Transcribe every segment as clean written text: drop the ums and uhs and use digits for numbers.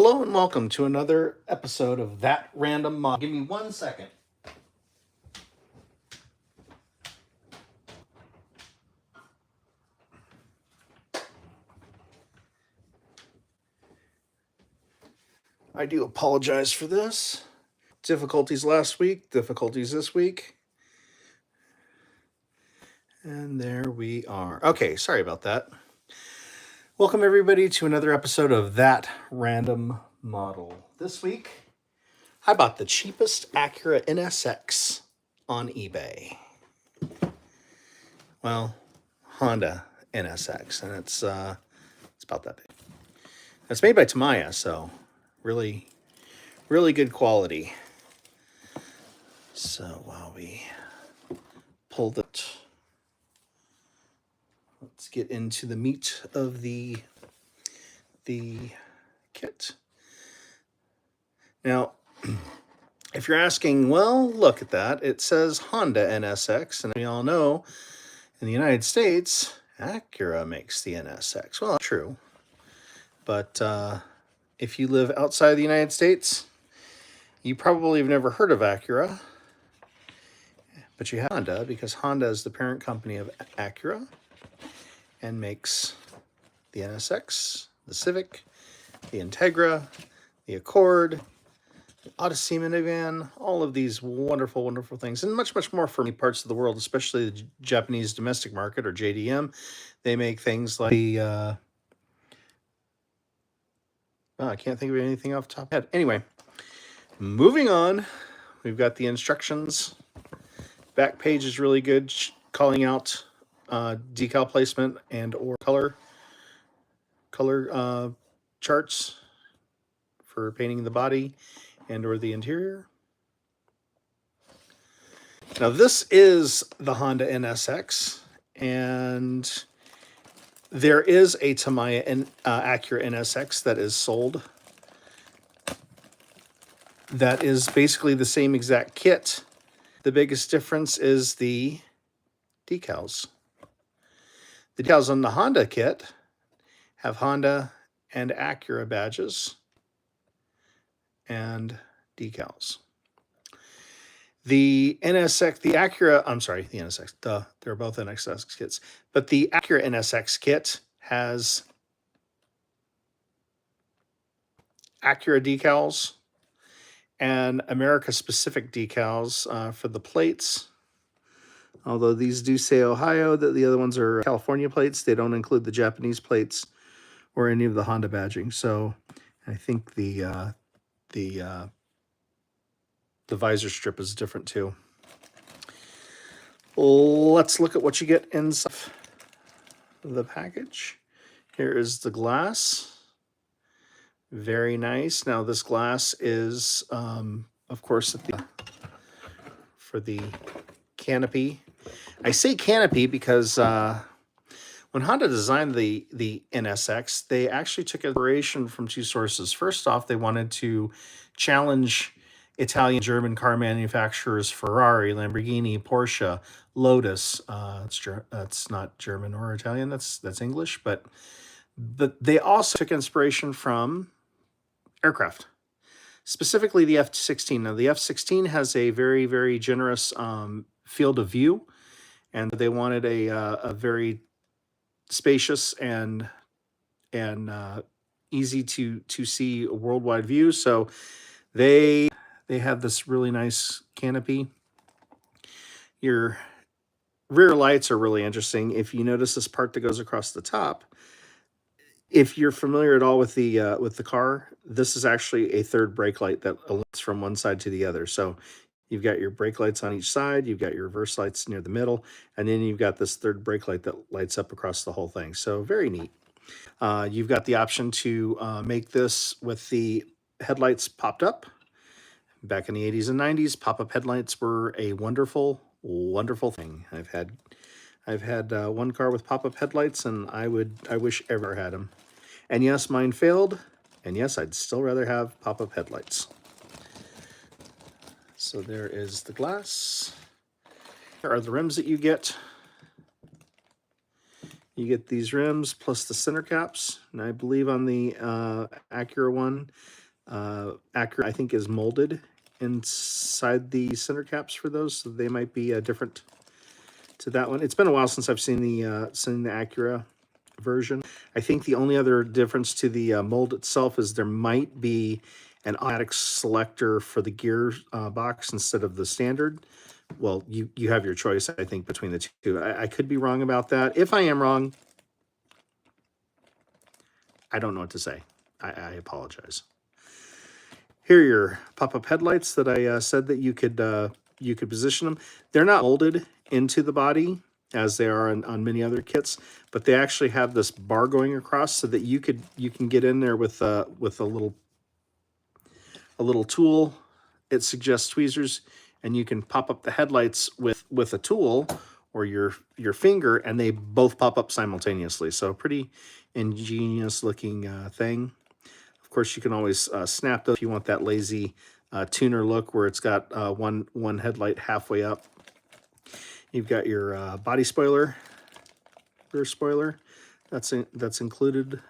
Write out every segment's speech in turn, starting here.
Hello and welcome to another episode of That Random Mod. Give me 1 second. I do apologize for this. Difficulties last week, difficulties this week. And there we are. Okay, sorry about that. Welcome everybody to another episode of That Random Model. This week, I bought the cheapest Acura NSX on eBay. Well, Honda NSX, and it's about that big. It's made by Tamiya, so really good quality. So while we pull that, let's get into the meat of the kit. Now, if you're asking, well, look at that. It says Honda NSX, and we all know in the United States, Acura makes the NSX. Well, true. But if you live outside the United States, you probably have never heard of Acura. But you have Honda, because Honda is the parent company of Acura and makes the NSX, the Civic, the Integra, the Accord, the Odyssey minivan, all of these wonderful, wonderful things, and much, much more for many parts of the world, especially the Japanese domestic market, or JDM. They make things like the, I can't think of anything off the top of my head. Anyway, moving on, we've got the instructions. Back page is really good, calling out decal placement and or color charts for painting the body and or the interior. Now this is the Honda NSX, and there is a Tamiya Acura NSX that is sold. That is basically the same exact kit. The biggest difference is the decals. The decals on the Honda kit have Honda and Acura badges and decals. The NSX, the Acura, I'm sorry, the NSX, they're both NSX kits, but the Acura NSX kit has Acura decals and America-specific decals for the plates. Although these do say Ohio, that the other ones are California plates. They don't include the Japanese plates or any of the Honda badging. So I think the visor strip is different too. Let's look at what you get inside the package. Here is the glass. Very nice. Now this glass is, of course, for the canopy. I say canopy because when Honda designed the NSX, they actually took inspiration from two sources. First off, they wanted to challenge Italian German car manufacturers, Ferrari, Lamborghini, Porsche, Lotus. That's not German or Italian, that's English, but they also took inspiration from aircraft, specifically the F-16. Now the F-16 has a very, very generous field of view, and they wanted a very spacious and easy to see a worldwide view. So they have this really nice canopy. Your rear lights are really interesting. If you notice this part that goes across the top, if you're familiar at all with the car, this is actually a third brake light that lights from one side to the other. So you've got your brake lights on each side, you've got your reverse lights near the middle, and then you've got this third brake light that lights up across the whole thing. So very neat. You've got the option to make this with the headlights popped up. Back in the 80s and 90s, pop-up headlights were a wonderful, wonderful thing. I've had one car with pop-up headlights, and I wish ever had them. And yes, mine failed, and yes, I'd still rather have pop-up headlights. So there is the glass. Here are the rims that you get. You get these rims plus the center caps, and I believe on the Acura one, Acura I think is molded inside the center caps for those, so they might be different to that one. It's been a while since I've seen the Acura version. I think the only other difference to the mold itself is there might be an automatic selector for the gear box instead of the standard. Well, you have your choice, I think, between the two. I could be wrong about that. If I am wrong, I don't know what to say. I apologize. Here are your pop-up headlights that I said that you could position them. They're not molded into the body as they are on many other kits, but they actually have this bar going across so that you can get in there with a little tool. It suggests tweezers, and you can pop up the headlights with a tool or your finger, and they both pop up simultaneously. So pretty ingenious looking thing. Of course, you can always snap those if you want that lazy tuner look where it's got one headlight halfway up. You've got your body spoiler, rear spoiler. That's included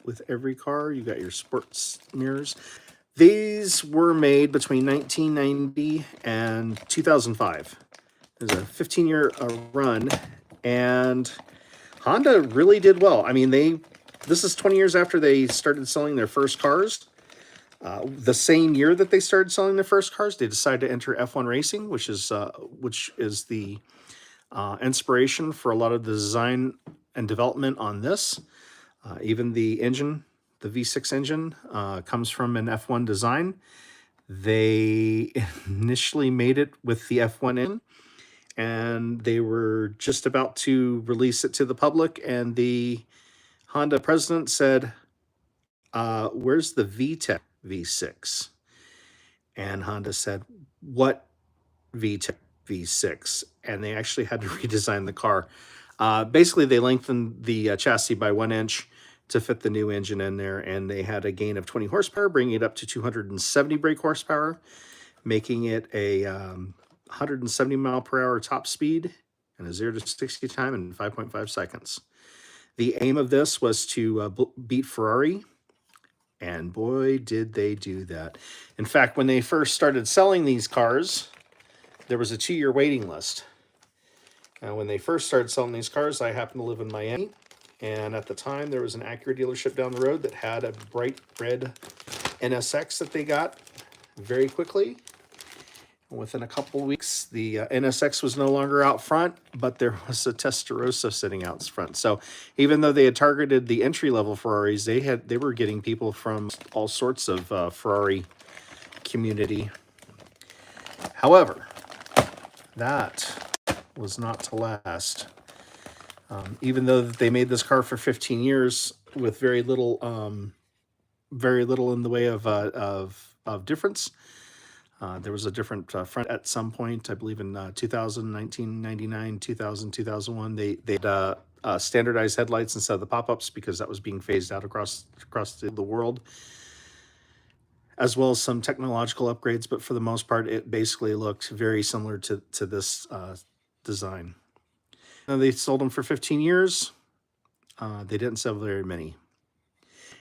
with every car. You've got your sports mirrors. These were made between 1990 and 2005. There's a 15-year run, and Honda really did well. I mean, this is 20 years after they started selling their first cars. The same year that they started selling their first cars, they decided to enter F1 racing, which is the inspiration for a lot of the design and development on this. Even the engine, the V6 engine, comes from an F1 design. They initially made it with the F1 engine, and they were just about to release it to the public, and the Honda president said, where's the VTEC V6? And Honda said, what VTEC V6? And they actually had to redesign the car. Basically, they lengthened the chassis by 1 inch to fit the new engine in there, and they had a gain of 20 horsepower, bringing it up to 270 brake horsepower, making it a 170 mile per hour top speed and a 0 to 60 time in 5.5 seconds. The aim of this was to beat Ferrari, and boy, did they do that. In fact, when they first started selling these cars, there was a 2-year waiting list. Now, when they first started selling these cars, I happened to live in Miami, and at the time, there was an Acura dealership down the road that had a bright red NSX that they got very quickly. Within a couple of weeks, the NSX was no longer out front, but there was a Testarossa sitting out front. So even though they had targeted the entry-level Ferraris, they were getting people from all sorts of Ferrari community. However, that was not to last. Even though they made this car for 15 years with very little in the way of difference. There was a different front at some point, I believe in 2000, 1999, 2000, 2001. They had standardized headlights instead of the pop-ups because that was being phased out across the world, as well as some technological upgrades. But for the most part, it basically looked very similar to this design. Now, they sold them for 15 years. They didn't sell very many.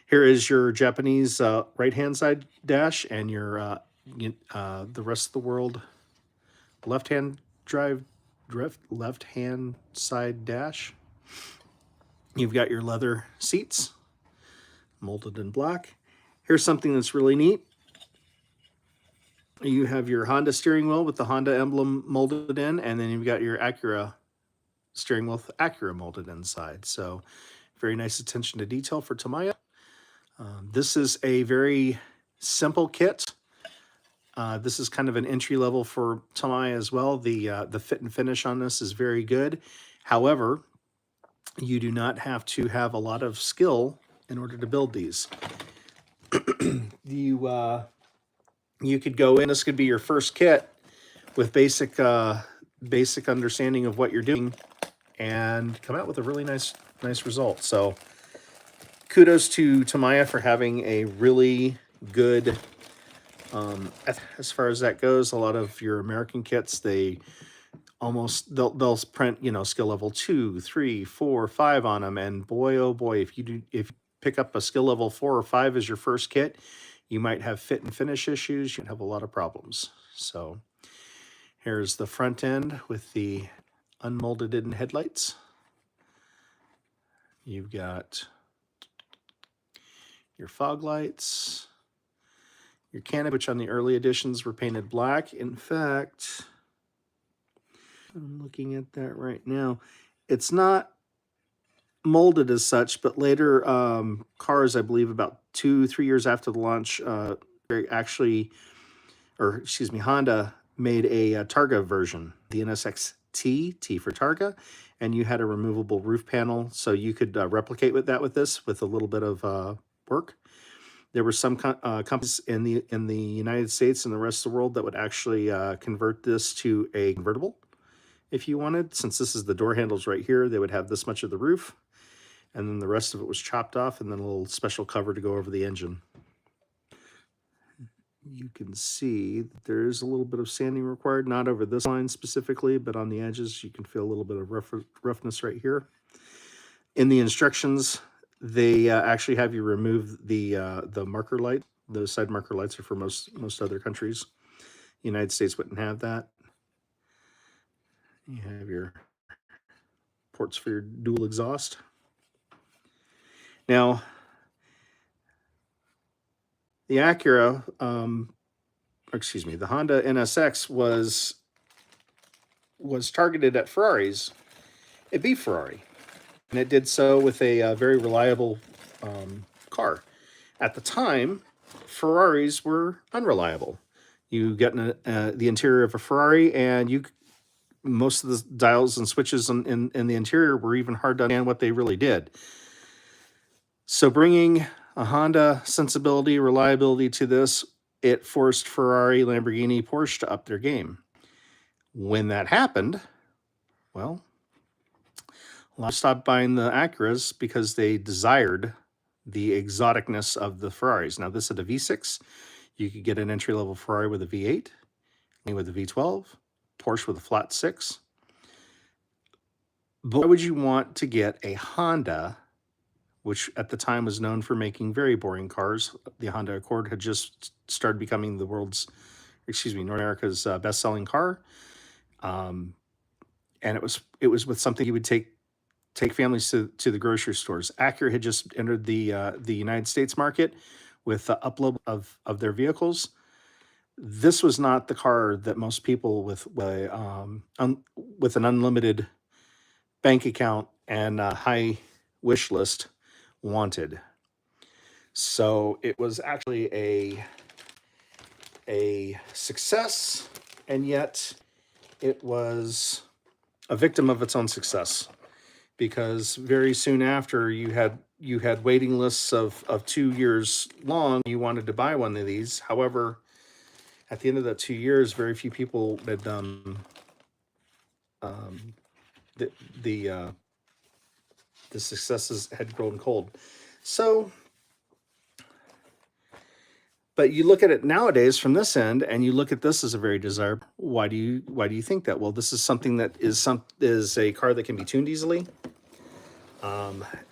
Here is your Japanese right-hand side dash and your the rest of the world left-hand left-hand side dash. You've got your leather seats molded in black. Here's something that's really neat. You have your Honda steering wheel with the Honda emblem molded in, and then you've got your Acura steering wheel with Acura molded inside. So very nice attention to detail for Tamiya. This is a very simple kit. This is kind of an entry level for Tamiya as well. The fit and finish on this is very good. However, you do not have to have a lot of skill in order to build these. You could go in. This could be your first kit with basic understanding of what you're doing, and come out with a really nice result. So, kudos to Tamiya for having a really good. As far as that goes, a lot of your American kits, they almost they'll print, you know, skill level 2, 3, 4, 5 on them, and boy oh boy, if you pick up a skill level 4 or 5 as your first kit, you might have fit and finish issues. You'd have a lot of problems. So here's the front end with the unmolded in headlights. You've got your fog lights, your canopy, which on the early editions were painted black. In fact, I'm looking at that right now. It's not molded as such, but later cars, I believe about 2-3 years after the launch, they actually, or excuse me, Honda made a Targa version, the NSX T for Targa, and you had a removable roof panel, so you could replicate with this with a little bit of work. There were some companies in the United States and the rest of the world that would actually convert this to a convertible if you wanted. Since this is the door handles right here, they would have this much of the roof, and then the rest of it was chopped off, and then a little special cover to go over the engine. You can see that there is a little bit of sanding required, not over this line specifically, but on the edges, you can feel a little bit of roughness right here. In the instructions, they actually have you remove the marker light. Those side marker lights are for most other countries. The United States wouldn't have that. You have your ports for your dual exhaust. Now, the Acura, excuse me, the Honda NSX was targeted at Ferraris. It beat Ferrari, and it did so with a very reliable car. At the time, Ferraris were unreliable. You get the interior of a Ferrari, and most of the dials and switches in the interior were even hard to understand what they really did. So bringing a Honda sensibility, reliability to this, it forced Ferrari, Lamborghini, Porsche to up their game. When that happened, well, a lot stopped buying the Acuras because they desired the exoticness of the Ferraris. Now, this is a V6. You could get an entry-level Ferrari with a V8, with a V12, Porsche with a flat 6. But why would you want to get a Honda, which at the time was known for making very boring cars? The Honda Accord had just started becoming the North America's best-selling car. And it was with something you would take families to the grocery stores. Acura had just entered the United States market with the upload of their vehicles. This was not the car that most people with an unlimited bank account and a high wish list wanted. So it was actually a success, and yet it was a victim of its own success, because very soon after you had waiting lists of 2 years long. You wanted to buy one of these. However, at the end of that 2 years, very few people had the successes had grown cold. So, but you look at it nowadays from this end, and you look at this as a very desirable. Why do you think that? Well, this is something that is a car that can be tuned easily.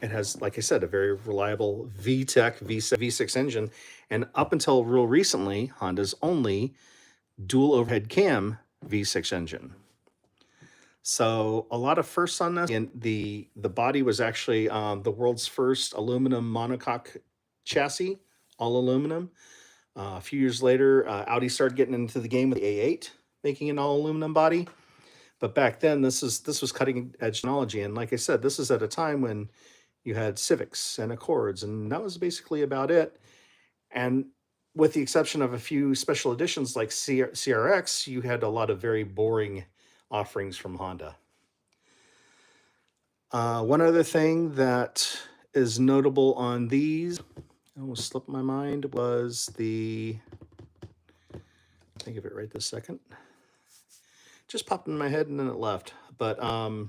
It has, like I said, a very reliable VTEC V6 engine, and up until real recently, Honda's only dual overhead cam V6 engine. So a lot of firsts on this. And the body was actually the world's first aluminum monocoque chassis, all aluminum. A few years later, Audi started getting into the game with the A8, making an all aluminum body. But back then, this was cutting edge technology, and like I said, this is at a time when you had Civics and Accords, and that was basically about it. And with the exception of a few special editions like CRX, you had a lot of very boring offerings from Honda. One other thing that is notable on these, I almost slipped my mind, was think of it right this second. Just popped in my head and then it left. But yeah,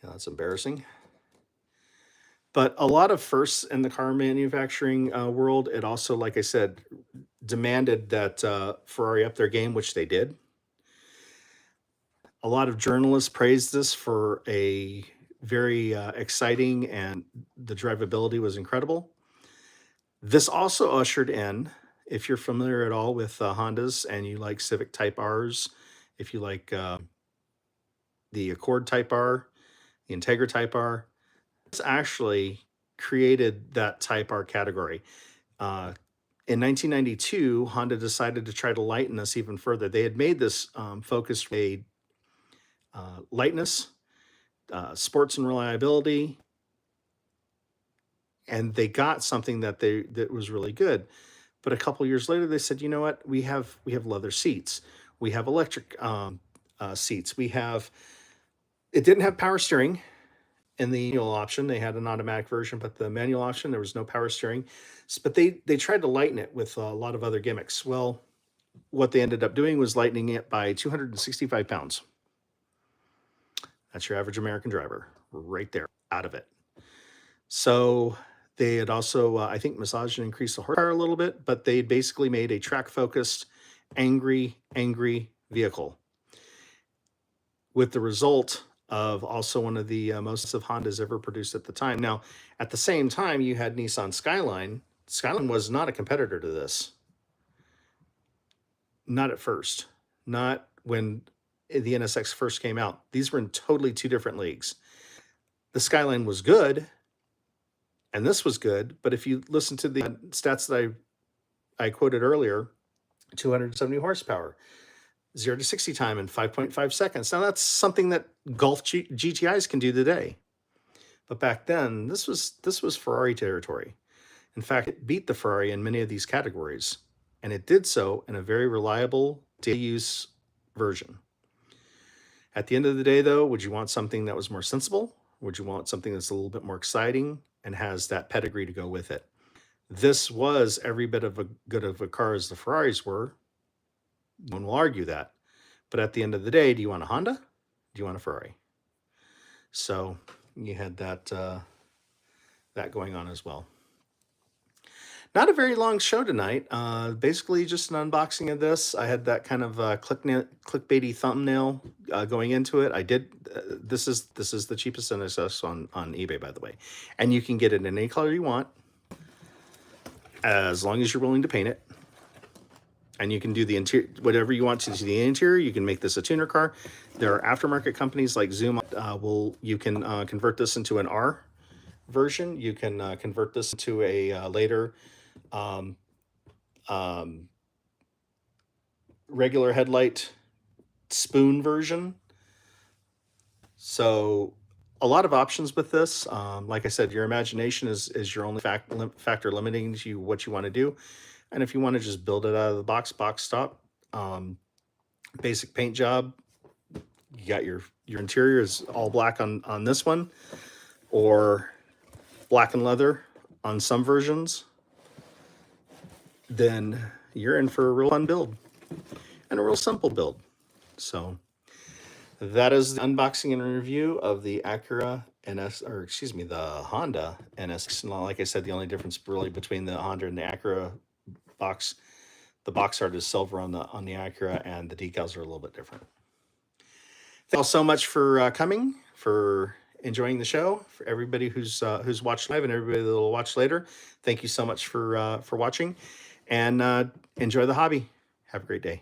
that's embarrassing. But a lot of firsts in the car manufacturing world. It also, like I said, demanded that Ferrari up their game, which they did. A lot of journalists praised this for a very exciting, and the drivability was incredible. This also ushered in, if you're familiar at all with Hondas and you like Civic Type Rs, if you like the Accord Type R, the Integra Type R, it's actually created that Type R category. In 1992, Honda decided to try to lighten this even further. They had made this focus made lightness, sports and reliability, and they got something that was really good. But a couple years later, they said, you know what? We have leather seats, we have electric seats, we have. It didn't have power steering in the manual option. They had an automatic version, but the manual option there was no power steering. But they tried to lighten it with a lot of other gimmicks. Well, what they ended up doing was lightening it by 265 pounds. That's your average American driver right there, out of it. So they had also, I think, massaged and increased the horsepower a little bit, but they basically made a track-focused, angry vehicle, with the result of also one of the most of Hondas ever produced at the time. Now, at the same time, you had Nissan Skyline. Skyline was not a competitor to this. Not at first. Not when the NSX first came out. These were in totally two different leagues. The Skyline was good, and this was good, but if you listen to the stats that I quoted earlier, 270 horsepower, 0 to 60 time in 5.5 seconds. Now that's something that Golf GTIs can do today. But back then, this was Ferrari territory. In fact, it beat the Ferrari in many of these categories, and it did so in a very reliable daily use version. At the end of the day, though, would you want something that was more sensible? Would you want something that's a little bit more exciting and has that pedigree to go with it? This was every bit of a good of a car as the Ferraris were. No one will argue that. But at the end of the day, do you want a Honda? Do you want a Ferrari? So you had that that going on as well. Not a very long show tonight. Basically, just an unboxing of this. I had that kind of clickbaity thumbnail going into it. I did. This is the cheapest NSX on eBay, by the way, and you can get it in any color you want, as long as you're willing to paint it. And you can do the interior, whatever you want to do the interior. You can make this a tuner car. There are aftermarket companies like Zoom. You can convert this into an R version. You can convert this into a later regular headlight spoon version. So a lot of options with this. Like I said, your imagination is your only factor limiting to what you want to do. And if you want to just build it out of the box top, basic paint job, you got your interior is all black on this one, or black and leather on some versions, then you're in for a real fun build and a real simple build. So that is the unboxing and review of the Honda NSX. And like I said, the only difference really between the Honda and the Acura box, the box art is silver on the Acura, and the decals are a little bit different. Thank you all so much for coming, for enjoying the show. For everybody who's watched live and everybody that will watch later, thank you so much for watching, and enjoy the hobby. Have a great day.